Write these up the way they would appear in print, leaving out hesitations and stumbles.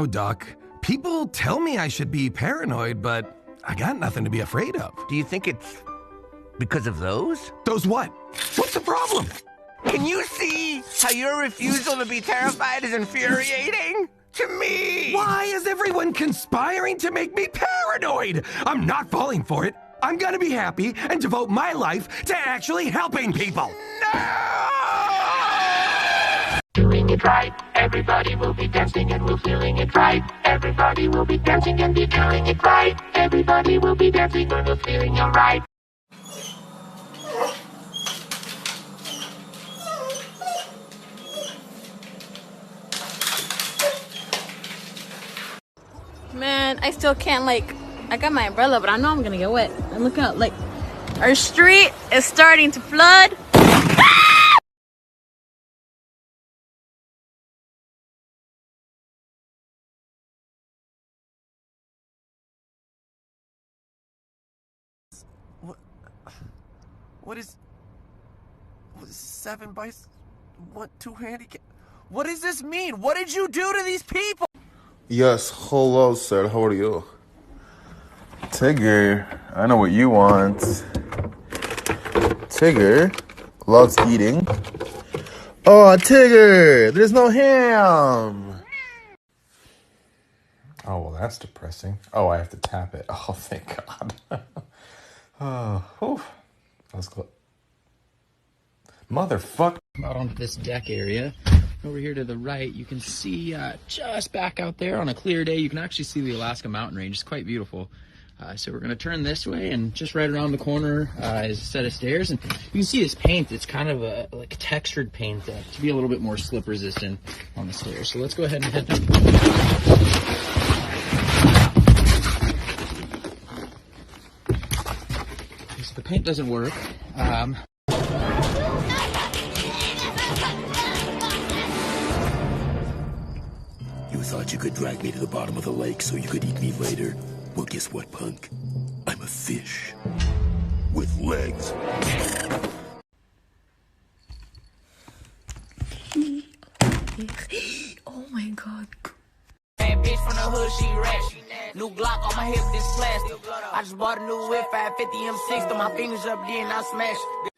Doc. People tell me I should be paranoid, but I got nothing to be afraid of. Do you think it's because of those? Those what? What's the problem? Can you see how your refusal to be terrified is infuriating? To me! Why is everyone conspiring to make me paranoid? I'm not falling for it. I'm gonna be happy and devote my life to actually helping people. No! Doing it right, everybody will be dancing and we're feeling it right. Everybody will be dancing and be doing it right. Everybody will be dancing and we're feeling alright. Man, I still can't, I got my umbrella, but I know I'm gonna get wet. And look out, our street is starting to flood. What is 7 by 2 handicap? What does this mean? What did you do to these people? Yes, hello, sir. How are you? Tigger, I know what you want. Tigger loves eating. Oh, Tigger, there's no ham. Oh, well, that's depressing. Oh, I have to tap it. Oh, thank God. Oh, whew. That was close. Motherfucker. Out onto this deck area. Over here to the right, you can see just back out there on a clear day, you can actually see the Alaska mountain range. It's quite beautiful. So we're going to turn this way, and just right around the corner is a set of stairs. And you can see this paint. It's kind of a textured paint to be a little bit more slip resistant on the stairs. So let's go ahead and head down. So the paint doesn't work. You thought you could drag me to the bottom of the lake so you could eat me later? Well, guess what, punk? I'm a fish with legs. Oh my God. Bad bitch from the hood, she ratchet. New Glock on my hip, this plastic. I just bought a new whip, 550 M6, throw my fingers up there and I smash it.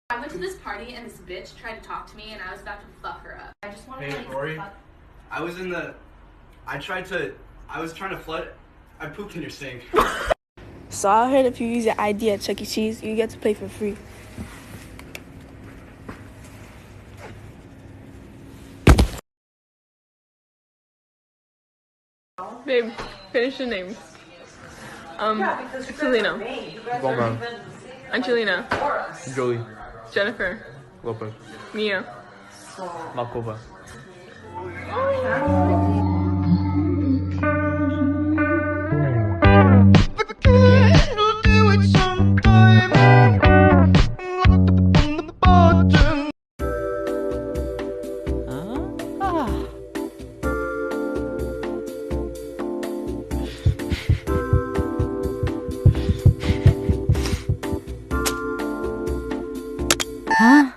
I went to this party and this bitch tried to talk to me and I was about to fuck her up. I just wanted Hey, Tori, I was trying to flood. I pooped in your sink. So I heard if you use your ID at Chuck E. Cheese, you get to play for free. Babe, finish your names. Selena. Bowman. Angelina. Jolie. Jennifer. Lopez. Mia. Malkova. Huh?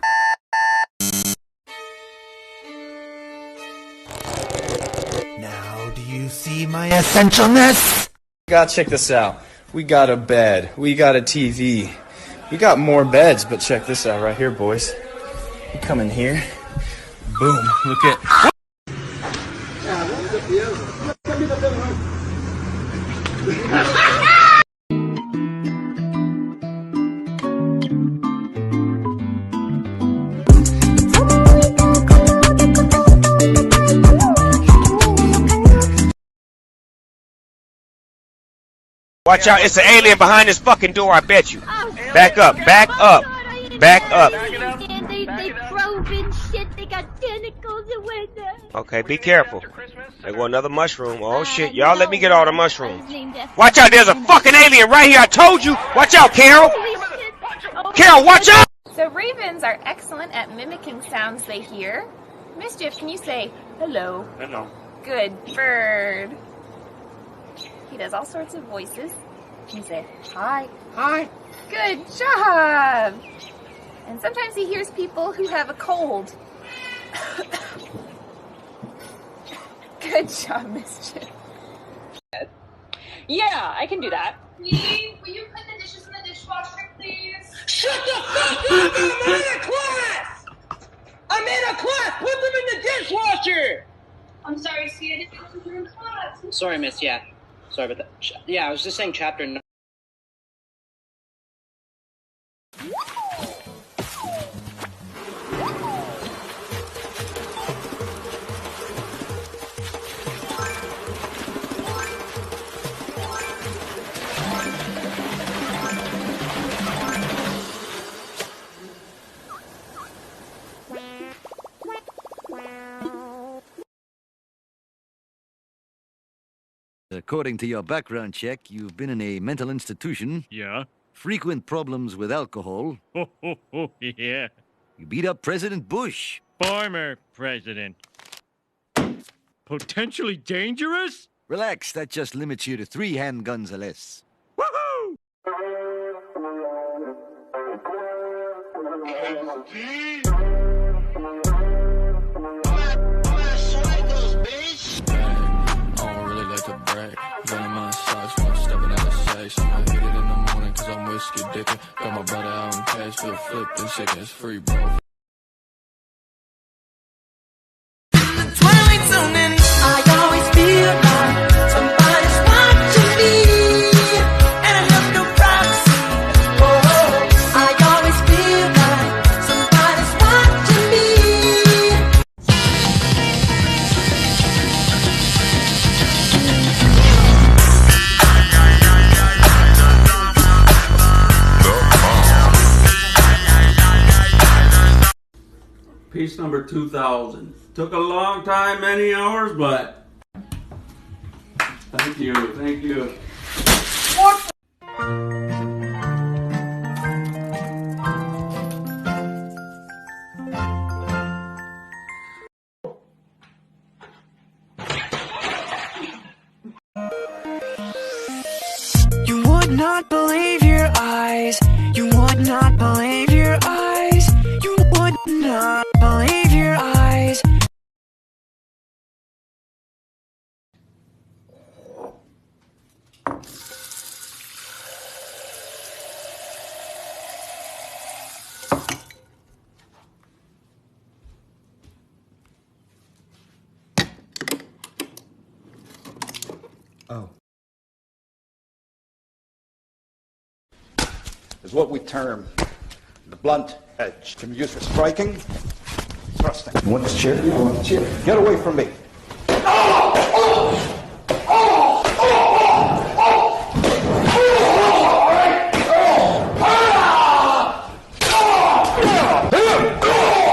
Now do you see my essentialness? God, check this out. We got a bed. We got a TV. We got more beds, but check this out right here, boys. You come in here. Boom. Look at... Watch out, it's an alien behind this fucking door, I bet you. Back up, back up, back up. They drove in shit, they got tentacles and went there. Okay, be careful. There go another mushroom. Oh shit, y'all let me get all the mushrooms. Watch out, there's a fucking alien right here, I told you. Watch out, Carol. Carol, watch out! So ravens are excellent at mimicking sounds they hear. Mischief, can you say hello? Hello. Good bird. He does all sorts of voices. Can you say hi? Hi. Good job. And sometimes he hears people who have a cold. Good job, Mischief. Yeah, I can do that. Please, will you put the dishes in the dishwasher, please? Shut the fuck up! I'm in a class! I'm in a class! Put them in the dishwasher! I'm sorry, see, I didn't know you were in class. Sorry, miss, yeah. Sorry about that. Yeah, I was just saying chapter 9. According to your background check, you've been in a mental institution. Yeah. Frequent problems with alcohol. Oh, yeah. You beat up President Bush. Former president. Potentially dangerous? Relax, that just limits you to 3 handguns or less. Woohoo! I'ma hit it in the morning cause I'm whiskey dipping. Got my brother out in cash, feel flipped and shit, it's free, bro. Twilight zone and I always feel like somebody's watching me, and I have no privacy. Oh, I always feel like somebody's watching me. Piece number 2000. Took a long time, many hours, but thank you, thank you. What? You would not believe your eyes. You would not believe your eyes. You would not believe your eyes. Oh. Is what we term the blunt edge. Can be used for striking, thrusting. You want this chair? I want the chair. Get away from me.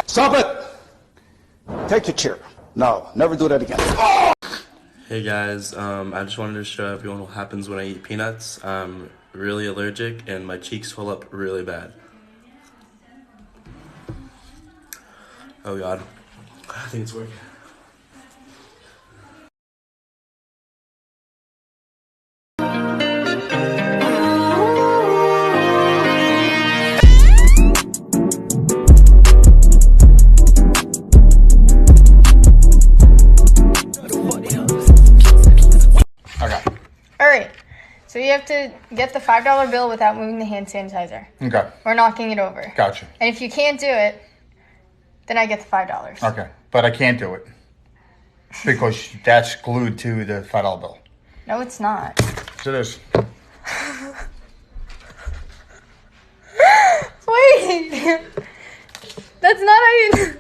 Stop it! Take your chair. No, never do that again. Hey guys, I just wanted to show everyone what happens when I eat peanuts. I'm really allergic and my cheeks swell up really bad. Oh god, I think it's working. Alright, so you have to get the $5 bill without moving the hand sanitizer. Okay. Or knocking it over. Gotcha. And if you can't do it, then I get the $5. Okay. But I can't do it. Because that's glued to the $5 bill. No, it's not. Yes, it is. Wait! That's not how you...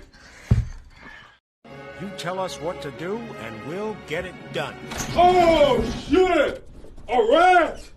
You tell us what to do, and we'll get it done. Oh, shit! A rat!